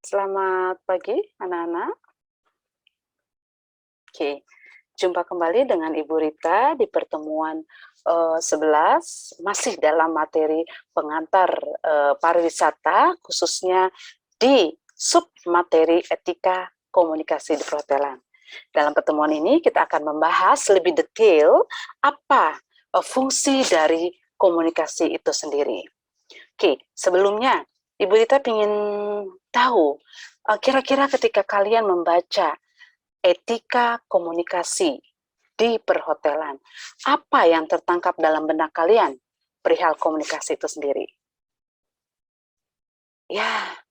Selamat pagi, anak-anak. Oke, jumpa kembali dengan Ibu Rita di pertemuan 11, masih dalam materi pengantar pariwisata, khususnya di sub materi etika komunikasi di perhotelan. Dalam pertemuan ini kita akan membahas lebih detail apa fungsi dari komunikasi itu sendiri. Oke, sebelumnya Ibu Rita ingin tahu, kira-kira ketika kalian membaca etika komunikasi di perhotelan, apa yang tertangkap dalam benak kalian perihal komunikasi itu sendiri? Ya,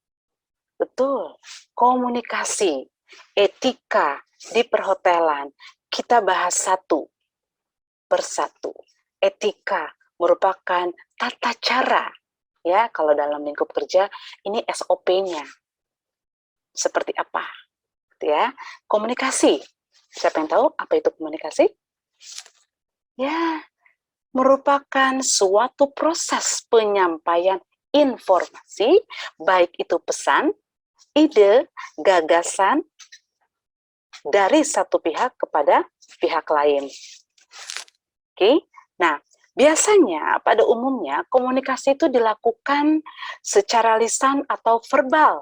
betul. Komunikasi, etika di perhotelan, kita bahas satu persatu. Etika merupakan tata cara, ya, kalau dalam lingkup kerja ini SOP-nya. Seperti apa? Ya, komunikasi. Siapa yang tahu apa itu komunikasi? Ya, merupakan suatu proses penyampaian informasi, baik itu pesan, ide, gagasan dari satu pihak kepada pihak lain. Oke, nah biasanya pada umumnya komunikasi itu dilakukan secara lisan atau verbal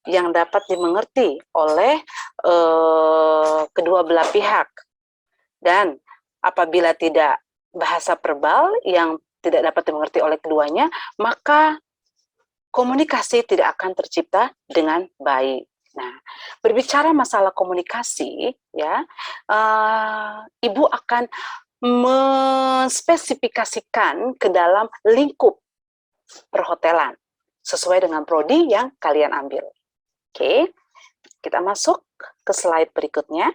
yang dapat dimengerti oleh kedua belah pihak. Dan apabila tidak bahasa verbal yang tidak dapat dimengerti oleh keduanya, maka komunikasi tidak akan tercipta dengan baik. Nah, berbicara masalah komunikasi, ya, Ibu akan menspesifikasikan ke dalam lingkup perhotelan sesuai dengan prodi yang kalian ambil. Oke, kita masuk ke slide berikutnya.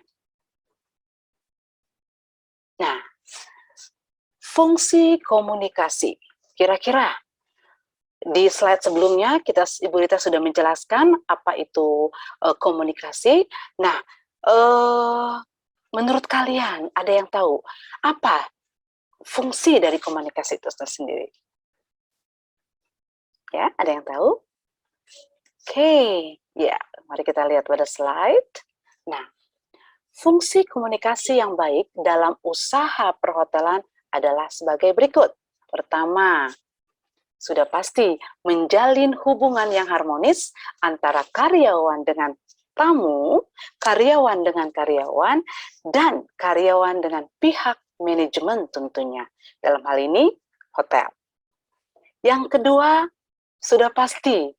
Nah, fungsi komunikasi. Kira-kira di slide sebelumnya Ibu Rita sudah menjelaskan apa itu komunikasi. Nah, menurut kalian ada yang tahu apa fungsi dari komunikasi itu sendiri? Ya, ada yang tahu? Oke, ya, mari kita lihat pada slide. Nah, fungsi komunikasi yang baik dalam usaha perhotelan adalah sebagai berikut. Pertama, sudah pasti menjalin hubungan yang harmonis antara karyawan dengan tamu, karyawan dengan karyawan, dan karyawan dengan pihak manajemen tentunya. Dalam hal ini, hotel. Yang kedua, sudah pasti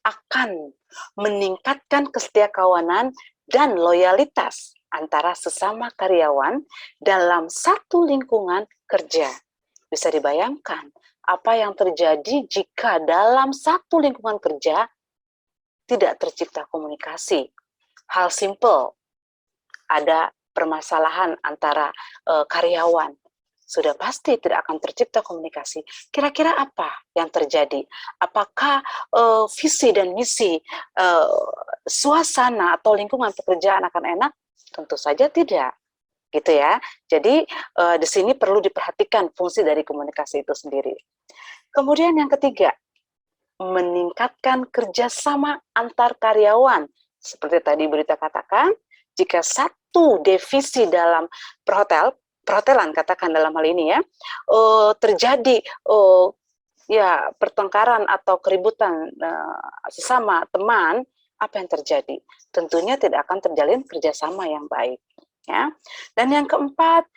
akan meningkatkan kesetiakawanan dan loyalitas antara sesama karyawan dalam satu lingkungan kerja. Bisa dibayangkan apa yang terjadi jika dalam satu lingkungan kerja tidak tercipta komunikasi. Hal simple, ada permasalahan antara karyawan, sudah pasti tidak akan tercipta komunikasi. Kira-kira apa yang terjadi? Apakah visi dan misi suasana atau lingkungan pekerjaan akan enak? Tentu saja tidak, gitu ya. Jadi di sini perlu diperhatikan fungsi dari komunikasi itu sendiri. Kemudian yang ketiga, meningkatkan kerjasama antar karyawan. Seperti tadi berita katakan, jika satu divisi dalam perhotelan katakan dalam hal ini ya, terjadi ya pertengkaran atau keributan sesama teman, apa yang terjadi? Tentunya tidak akan terjalin kerjasama yang baik. Ya. Dan yang keempat,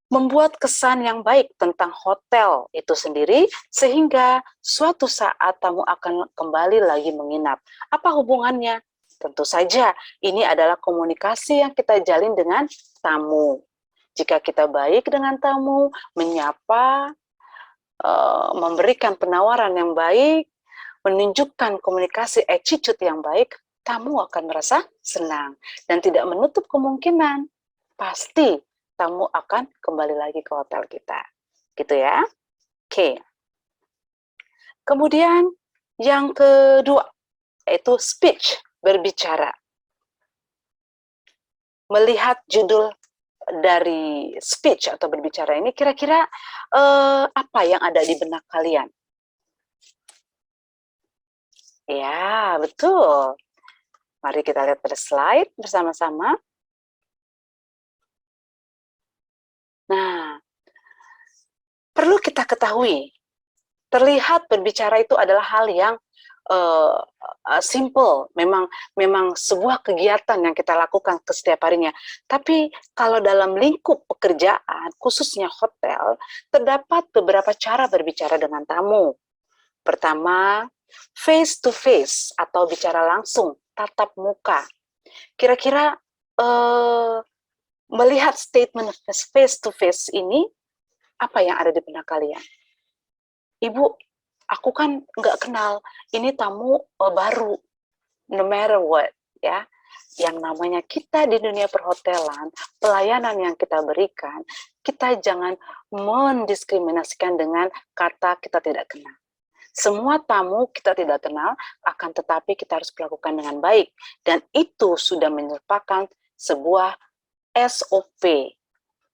membuat kesan yang baik tentang hotel itu sendiri, sehingga suatu saat tamu akan kembali lagi menginap. Apa hubungannya? Tentu saja ini adalah komunikasi yang kita jalin dengan tamu. Jika kita baik dengan tamu, menyapa, memberikan penawaran yang baik, menunjukkan komunikasi attitude yang baik, tamu akan merasa senang dan tidak menutup kemungkinan pasti tamu akan kembali lagi ke hotel kita, gitu ya. Oke. Kemudian yang kedua, yaitu speech, berbicara. Melihat judul dari speech atau berbicara ini, kira-kira apa yang ada di benak kalian? Ya, betul. Mari kita lihat pada slide bersama-sama. Nah, perlu kita ketahui, terlihat berbicara itu adalah hal yang simple, memang sebuah kegiatan yang kita lakukan ke setiap harinya. Tapi kalau dalam lingkup pekerjaan, khususnya hotel, terdapat beberapa cara berbicara dengan tamu. Pertama, face to face atau bicara langsung, tatap muka. Kira-kira melihat statement face to face ini, apa yang ada di benak kalian? Ibu, aku kan nggak kenal, ini tamu baru, no matter what, ya. Yang namanya kita di dunia perhotelan, pelayanan yang kita berikan, kita jangan mendiskriminasikan dengan kata kita tidak kenal. Semua tamu kita tidak kenal, akan tetapi kita harus melakukan dengan baik. Dan itu sudah merupakan sebuah SOP.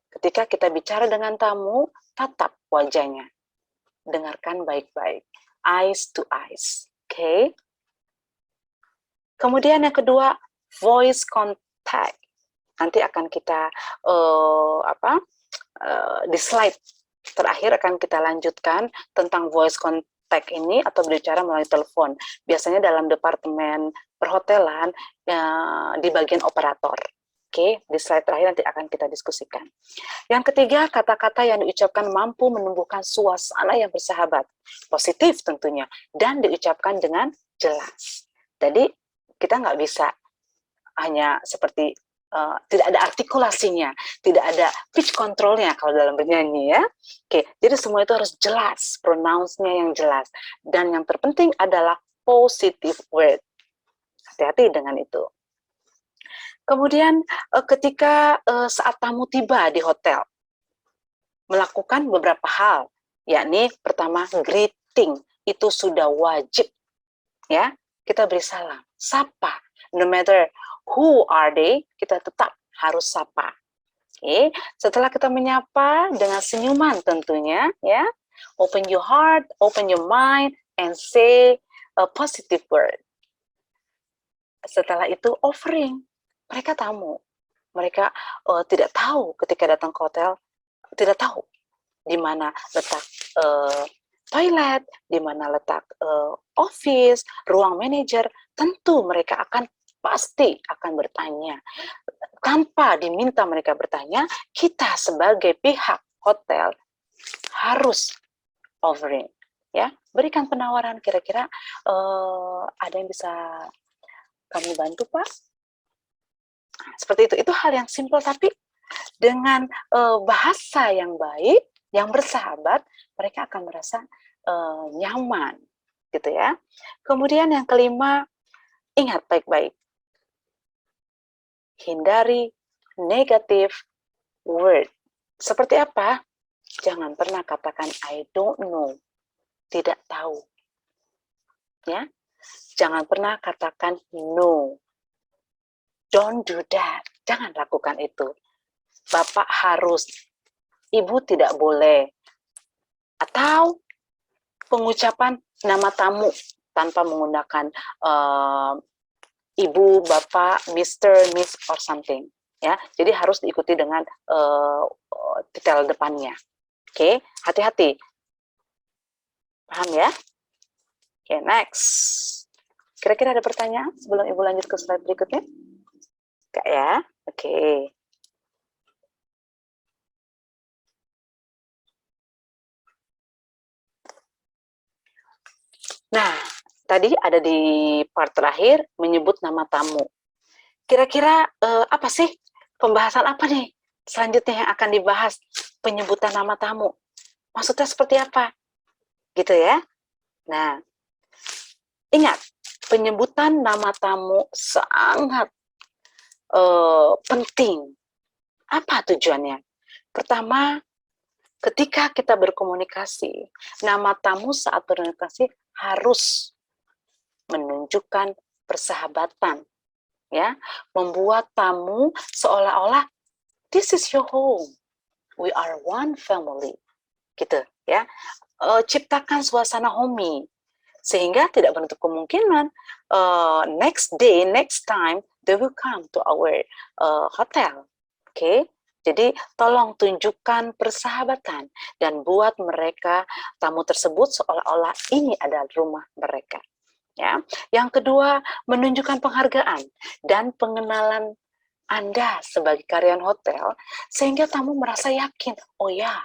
Ketika kita bicara dengan tamu, tatap wajahnya. Dengarkan baik-baik. Eyes to eyes. Oke? Kemudian yang kedua, voice contact. Nanti akan kita di slide terakhir akan kita lanjutkan tentang voice contact ini atau berbicara melalui telepon. Biasanya dalam departemen perhotelan di bagian operator. Oke, di slide terakhir nanti akan kita diskusikan. Yang ketiga, kata-kata yang diucapkan mampu menumbuhkan suasana yang bersahabat, positif tentunya, dan diucapkan dengan jelas. Jadi kita nggak bisa hanya seperti tidak ada artikulasinya, tidak ada pitch controlnya kalau dalam bernyanyi ya. Oke, jadi semua itu harus jelas, pronounce-nya yang jelas. Dan yang terpenting adalah positive word. Hati-hati dengan itu. Kemudian ketika saat tamu tiba di hotel, melakukan beberapa hal, yakni pertama greeting, itu sudah wajib. Ya, kita beri salam, sapa, no matter who are they, kita tetap harus sapa. Oke, setelah kita menyapa dengan senyuman tentunya, ya, open your heart, open your mind, and say a positive word. Setelah itu offering, mereka tamu, mereka tidak tahu ketika datang ke hotel, tidak tahu di mana letak toilet, di mana letak office, ruang manajer, tentu mereka pasti akan bertanya. Tanpa diminta mereka bertanya, kita sebagai pihak hotel harus offering, ya, berikan penawaran. Kira-kira ada yang bisa kami bantu, Pak? Nah, seperti itu hal yang simpel tapi dengan bahasa yang baik, yang bersahabat, mereka akan merasa nyaman, gitu ya. Kemudian yang kelima, ingat baik-baik, hindari negative word. Seperti apa? Jangan pernah katakan I don't know, tidak tahu. Ya, jangan pernah katakan no. Don't do that. Jangan lakukan itu. Bapak harus, ibu tidak boleh. Atau pengucapan nama tamu tanpa menggunakan ibu, bapak, Mr., Miss, or something. Ya, jadi harus diikuti dengan detail depannya. Oke, hati-hati. Paham ya? Oke, next. Kira-kira ada pertanyaan sebelum ibu lanjut ke slide berikutnya? Enggak ya? Oke. Nah, tadi ada di part terakhir menyebut nama tamu. Kira-kira apa sih pembahasan apa nih selanjutnya yang akan dibahas, penyebutan nama tamu? Maksudnya seperti apa? Gitu ya. Nah, ingat, penyebutan nama tamu sangat penting. Apa tujuannya? Pertama, ketika kita berkomunikasi, nama tamu saat berkomunikasi harus menunjukkan persahabatan, ya, membuat tamu seolah-olah this is your home, we are one family, gitu ya. Ciptakan suasana homey, Sehingga tidak menutup kemungkinan next day, next time, they will come to our hotel. Oke? Jadi tolong tunjukkan persahabatan dan buat mereka tamu tersebut seolah-olah ini adalah rumah mereka. Ya. Yang kedua, menunjukkan penghargaan dan pengenalan Anda sebagai karyawan hotel sehingga tamu merasa yakin, oh ya,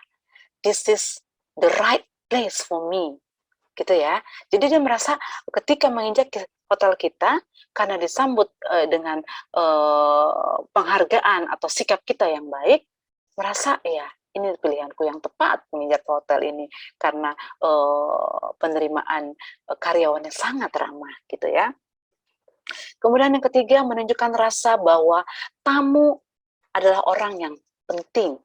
this is the right place for me. Gitu ya. Jadi dia merasa ketika menginjak ke hotel kita karena disambut dengan penghargaan atau sikap kita yang baik, merasa ya ini pilihanku yang tepat menginjak ke hotel ini karena penerimaan karyawannya sangat ramah gitu ya. Kemudian yang ketiga, menunjukkan rasa bahwa tamu adalah orang yang penting.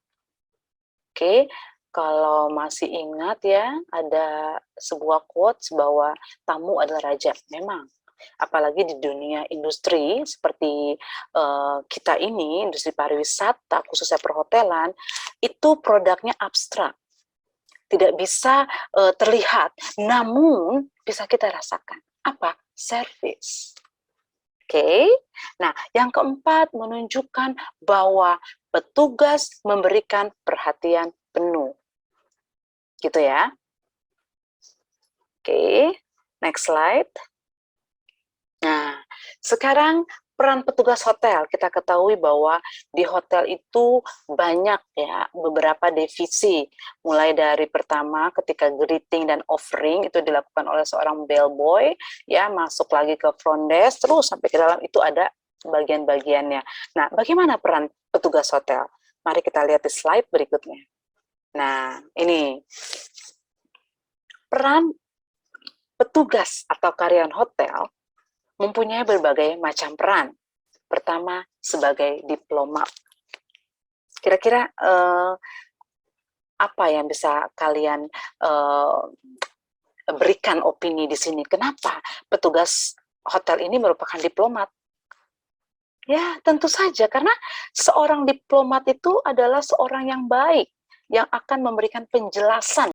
Oke, kalau masih ingat ya, ada sebuah quotes bahwa tamu adalah raja. Memang, apalagi di dunia industri seperti kita ini, industri pariwisata, khususnya perhotelan, itu produknya abstrak. Tidak bisa terlihat, namun bisa kita rasakan. Apa? Service. Oke, nah yang keempat menunjukkan bahwa petugas memberikan perhatian penuh, gitu ya. Oke, next slide. Nah, sekarang peran petugas hotel, kita ketahui bahwa di hotel itu banyak ya beberapa divisi, mulai dari pertama ketika greeting dan offering itu dilakukan oleh seorang bellboy, ya masuk lagi ke front desk, terus sampai ke dalam itu ada bagian-bagiannya. Nah, bagaimana peran petugas hotel? Mari kita lihat di slide berikutnya. Nah, ini peran petugas atau karyawan hotel mempunyai berbagai macam peran. Pertama, sebagai diplomat. Kira-kira apa yang bisa kalian berikan opini di sini? Kenapa petugas hotel ini merupakan diplomat? Ya, tentu saja, karena seorang diplomat itu adalah seorang yang baik, yang akan memberikan penjelasan